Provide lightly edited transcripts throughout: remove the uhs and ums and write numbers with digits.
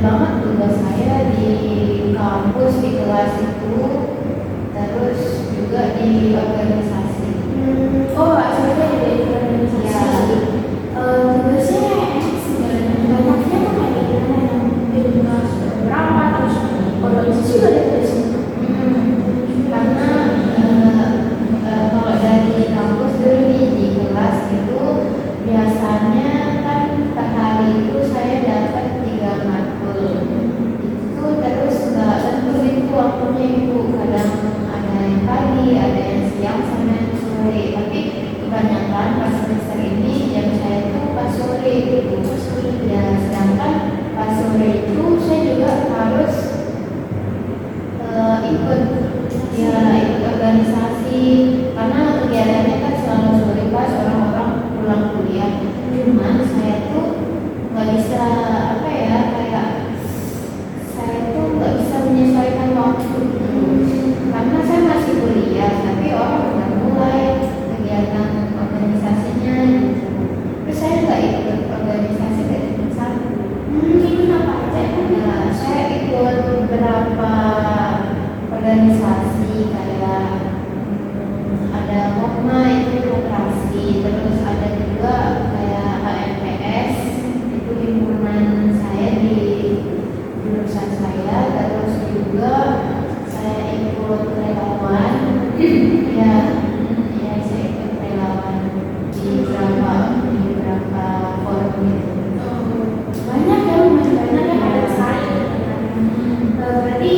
banget tugas saya di kampus, di kelas itu, terus juga di organisasi. Oh, asalnya juga di organisasi. Tugasnya sebenarnya banyaknya tuh kayak gimana yang tugas berapa terus organisasi juga ada tugasnya. Karena kalau dari kampus dulu di kelas itu biasanya kan per hari itu saya dapat 3 matkul itu, terus nggak tentu itu waktunya itu, kadang ada yang pagi, ada yang siang, sama yang sore, tapi kebanyakan pas semester ini jam saya itu pas sore gitu. Ya, sedangkan pas sore itu saya juga harus ikut organisasi, karena kegiatannya kan selalu sore pas orang-orang pulang kuliah. Cuman saya tuh nggak bisa kayak saya tuh nggak bisa menyesuaikan waktu karena saya masih kuliah, tapi orang udah mulai kegiatan organisasinya gitu. Terus saya nggak ikut organisasi dari satu. Ikut apa aja? Saya ikut beberapa organisasi kayak ada MOKMA itu demokrasi, terus ada juga kayak HMPS itu himpunan saya di jurusan saya, terus juga saya ikut relawan ya saya ikut relawan di beberapa forum itu. Banyak ya, lumayan banyak ya, ada sekali. Berarti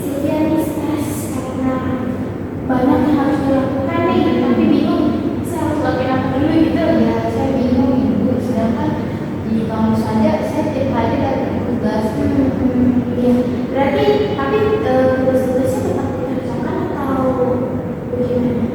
Sylvia nih stres karena banyak yang harus dilakukan nih, tapi bingung saya harus lakuin apa dulu gitu. Ya saya bingung ibu, sedangkan di kampus saja saya tiap hari dapat tugas. Iya, berarti tapi tugas-tugasnya tetap dikerjakan atau bagaimana?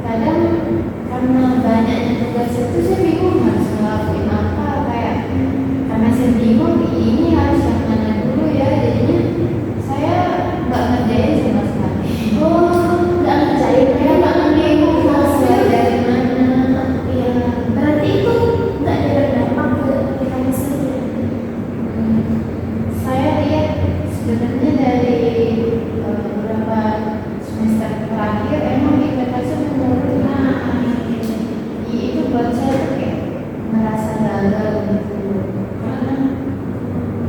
Kadang karena banyaknya tugas itu saya bingung harus ngelakuin apa, kayak karena saya bingung ini harus yang mana dulu ya, jadinya saya nggak ngerjain sama sekali. Oh, nggak ngerjain, Saya nggak ngerjain harus mulai dari mana. Iya, berarti itu nggak ada berdampak ke pikiran sendiri. Saya lihat sebenarnya dari beberapa semester terakhir emang IPK-nya menurun. Itu buat saya tuh kayak merasa gagal gitu, karena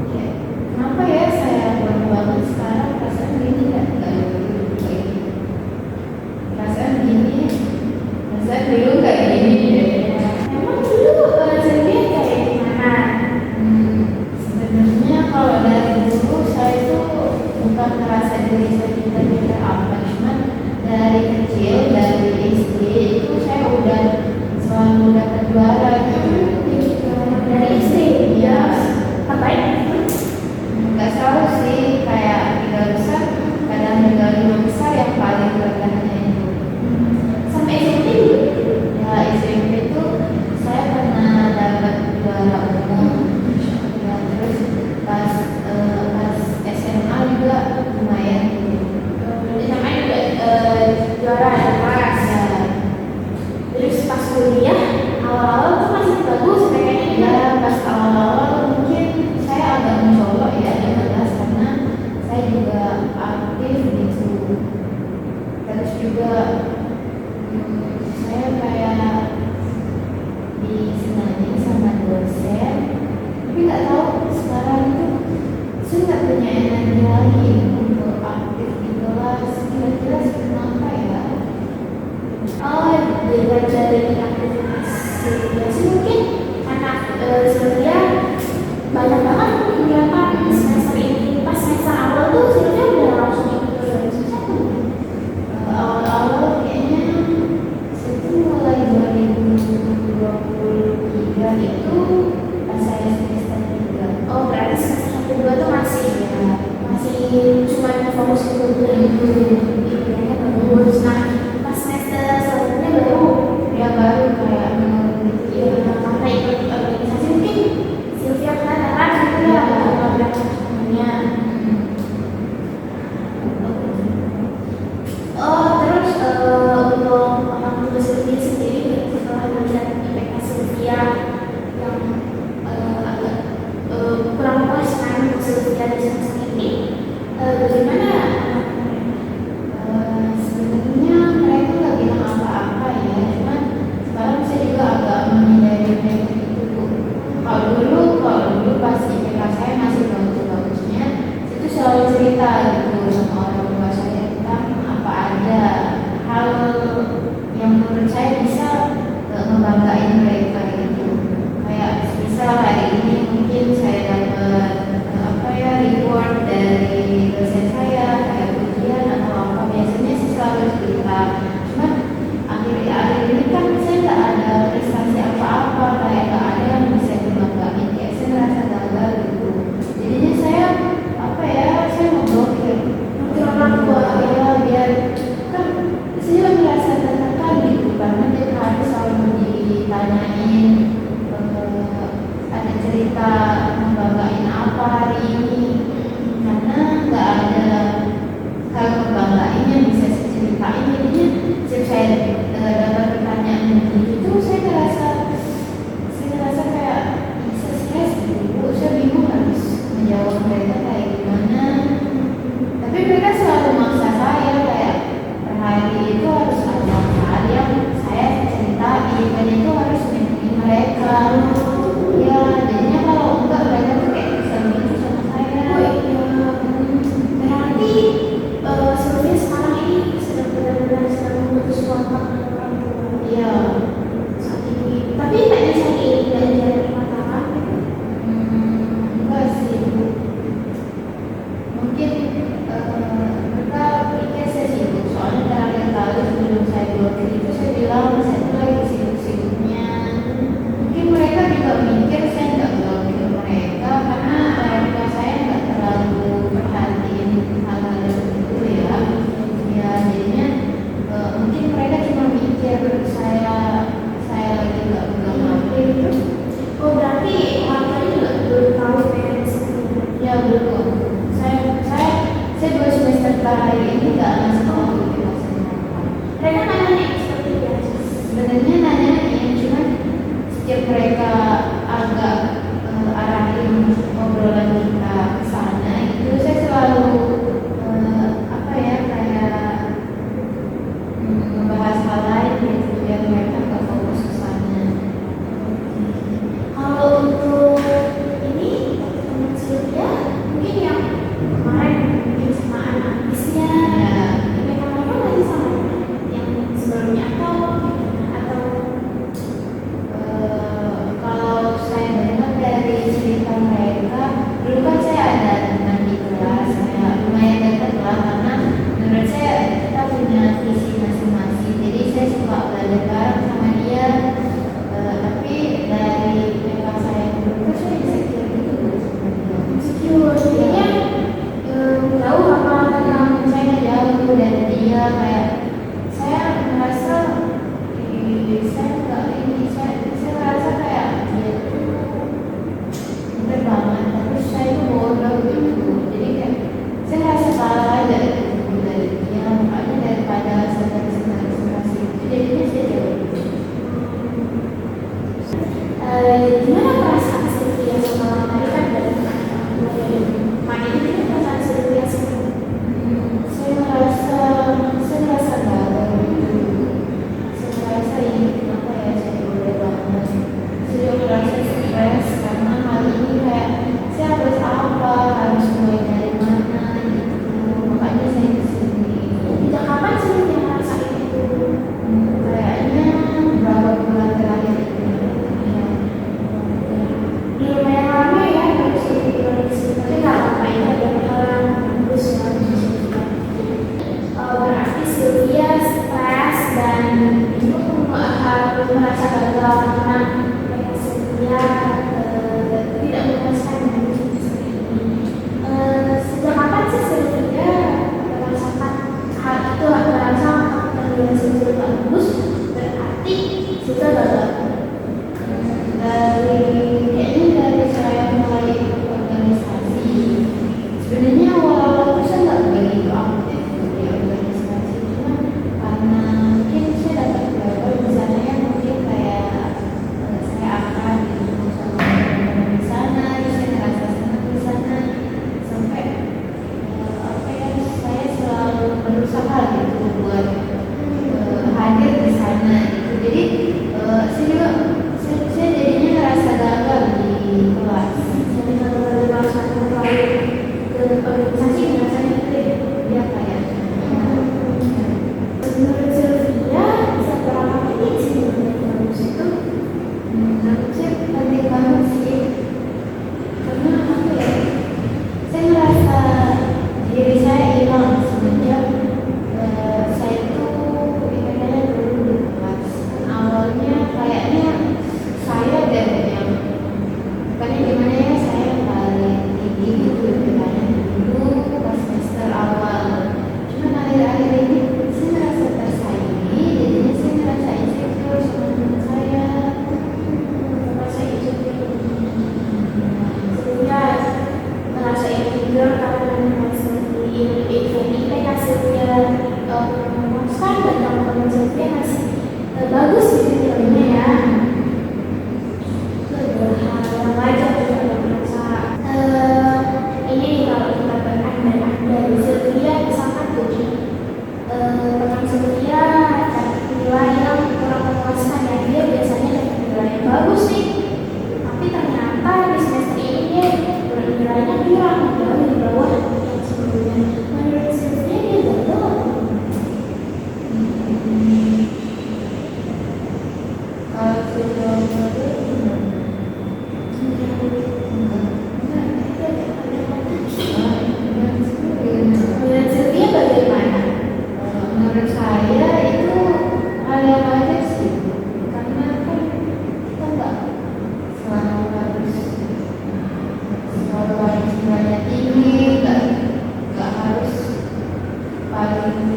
kayak kenapa ya saya bodoh banget sekarang, perasaan gini nggak dulu kayak gitu, perasaan dulu kayak gini deh. Emang dulu Sylvia kayak gimana? Sebenarnya kalau dari dulu saya tuh bukan merasa diri saya pintar-pintar apa, cuman dari kecil, dari SD itu saya udah selalu dapat juara gitu. Dari istri, Ya, ngapain? nggak selalu sih, kayak 3 besar, kadang juga 5 besar yang paling berkahnya itu. Sampai SMP juga. Ya SMP itu saya pernah dapat juara umum. Ya, terus pas SMA juga lumayan gitu. SMA juga juara ada kelas. Ya, Terus pas kuliah awal-awal tuh masih bagus kayaknya juga. ya pas awal-awal mungkin saya agak mencolok ya di kelas, karena saya juga aktif gitu. Terus juga saya kayak disenangi sama dosen, tapi nggak tahu sekarang itu saya nggak punya energi lagi untuk aktif di kelas. Kira-kira kenapa ya? Oh, dilihat dari aktivitas Sylvia sih mungkin karena Sylvia banyak banget kegiatan semester ini. Pas semester awal tuh Sylvia udah langsung ikut organisasi apa? Awal-awal kayaknya itu mulai 2023 itu pas saya semester 3. Oh, berarti semester 1 2 tuh masih Ya, masih Bagaimana? Sebenarnya mereka nggak bilang apa-apa ya, cuman sekarang saya juga agak menghindari mereka itu. Kalau dulu pas IPK saya masih bagus-bagusnya, itu selalu cerita gitu sama orang tua saya tentang apa ada hal yang menurut saya bisa ngebanggain mereka gitu. Kayak misal hari ini mungkin saya dapat apa ya, reward dari dosen saya kayak ujian atau apa, biasanya sih selalu cerita. Cuman akhir-akhir ini kan saya nggak ada prestasi apa-apa, kayak nggak ada yang bisa dibanggain, kayak saya ngerasa gagal gitu. Jadinya saya apa ya, saya memblokir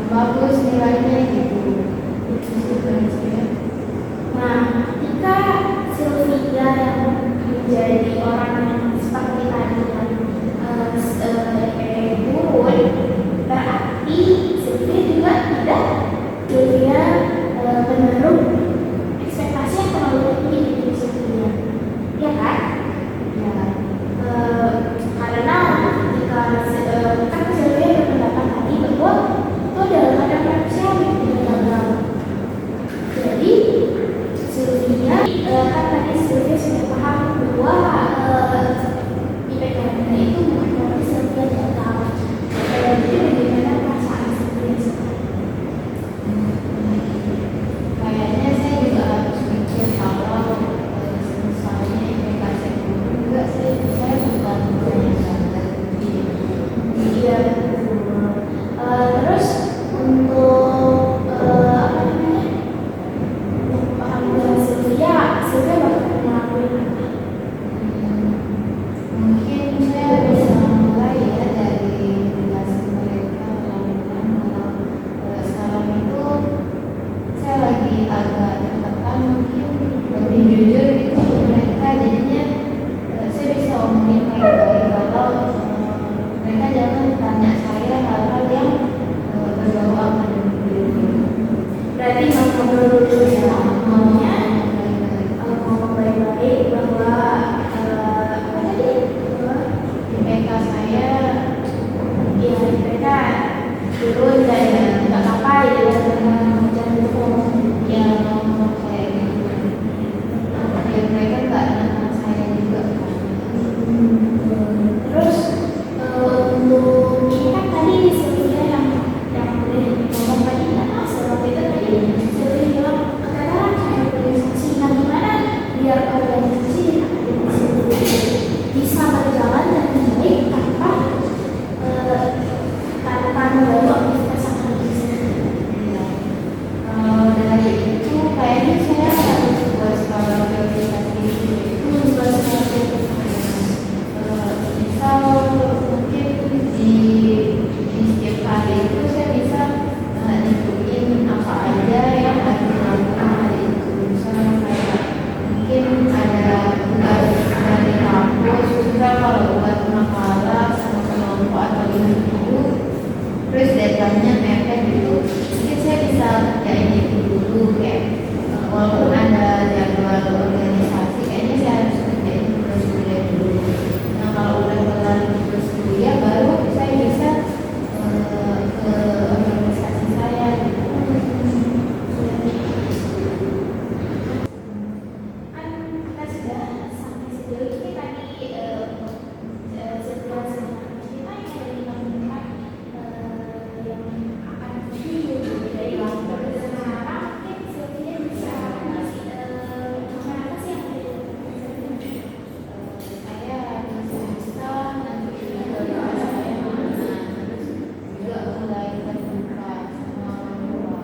bagus nilainya gitu. Itu sih dari saya. Nah, ketika Sylvia yang menjadi orang yang seperti tadi kan turun, berarti Sylvia juga tidak punya menaruh ekspektasi yang terlalu tinggi di diri Sylvia, ya kan? Ya, Karena ketika kan Sylvia berpendapat tadi bahwa itu adalah kadang manusiawi tidak gagal. Jadi Sylvia kan tadi Sylvia sudah paham bahwa IPK itu bukan berarti Sylvia gagal. Jadi bagaimana perasaan Sylvia sekarang? kayaknya saya juga harus mikir kalau misalnya IPK saya turun juga saya bukan yang gagal gitu. Iya, betul. Terus untuk apa namanya? Untuk pengalaman Sylvia bakal ngelakuin apa? Mungkin saya bisa mulai ya dari relasi mereka lakukan kalau sekarang itu saya lagi agak tertekan, mungkin lebih jujur gitu ke mereka, jadinya saya bisa omongin baik-baik kalau mereka jangan tanya saya hal-hal yang berbau akademik gitu. Berarti mau ngobrol dulu ya, maunya Baik-baik. ngomong baik-baik bahwa apa tadi? IPK saya Ya mereka turun dan nggak apa-apa ya, jangan lupa ngomong. ya ngomong kayak gitu biar mereka nggak nanya saya juga kan. Terus untuk ini kan tadi Sylvia yang udah ngomong tadi kan waktu itu tadi Sylvia bilang kadang saya organisasi, nah gimana biar organisasi dan akademisi bisa berjalan dengan baik tanpa mengganggu aktivitas akademisi. Iya. Kalau dari itu kayaknya saya harus buat skala prioritas diri. Misal mungkin di setiap hari itu saya bisa nentuin apa aja yang harus dilakukan hari itu. Misalnya kayak mungkin ada tugas dari kampus, misal kalau buat makalah sama kelompok atau individu, terus deadline-nya mepet gitu. Mungkin saya bisa kerjain itu dulu kayak walaupun ada jadwal organisasi, kayaknya saya harus kerjain tugas kuliah dulu. Nah kalau udah kelar tugas kuliah baru saya bisa ke organisasi saya gitu. Kan kita sudah sampai sejauh ini tadi setelah kita yang ada di tempat yang akan menuju dari waktu sekarang mungkin Sylvia bisa ngasih apa sih yang ada di tempat Saya bisa nanti jadwal saya mana, terus juga mulai terbuka sama orang tua.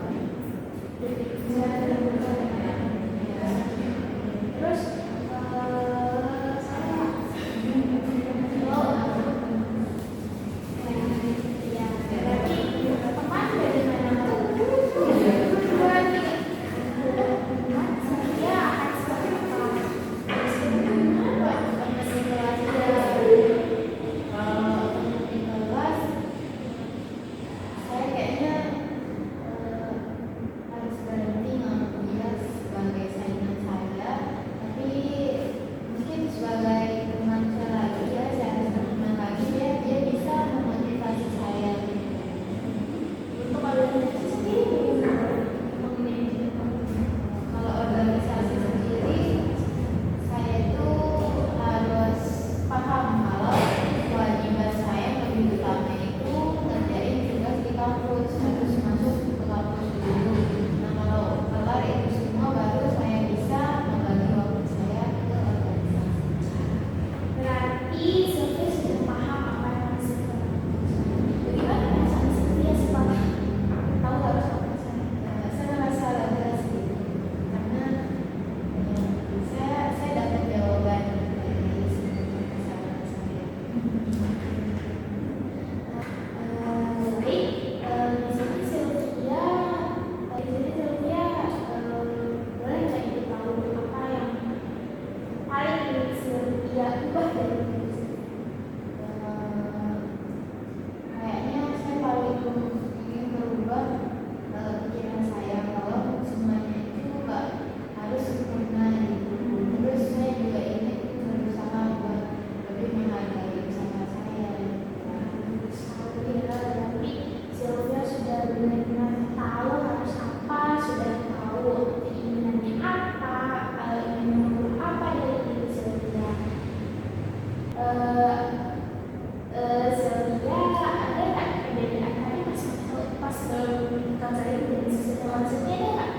terus ya berarti teman dari mana saya akan seperti Kalau di kelas saya kayaknya harus berhenti nganggap dia sebagai saingan saya, tapi mungkin sebagai teman saya lagi ya, saya harus teman lagi dia bisa memotivasi saya gitu. untuk organisasi sendiri Kalau organisasi sendiri, saya itu harus paham kalau kewajiban saya yang lebih utama itu ngerjain tugas di kampus, harus masuk ke kampus dulu. Nah kalau kelar itu semua baru saya bisa membagi waktu saya ke organisasi. berarti Sylvia sudah paham apa yang harus bagaimana perasaan Sylvia setelah tahu harus apa Saya merasa lega sih karena saya dapat jawaban dari saran saya. baik, di sini Sylvia konsepnya ada nggak?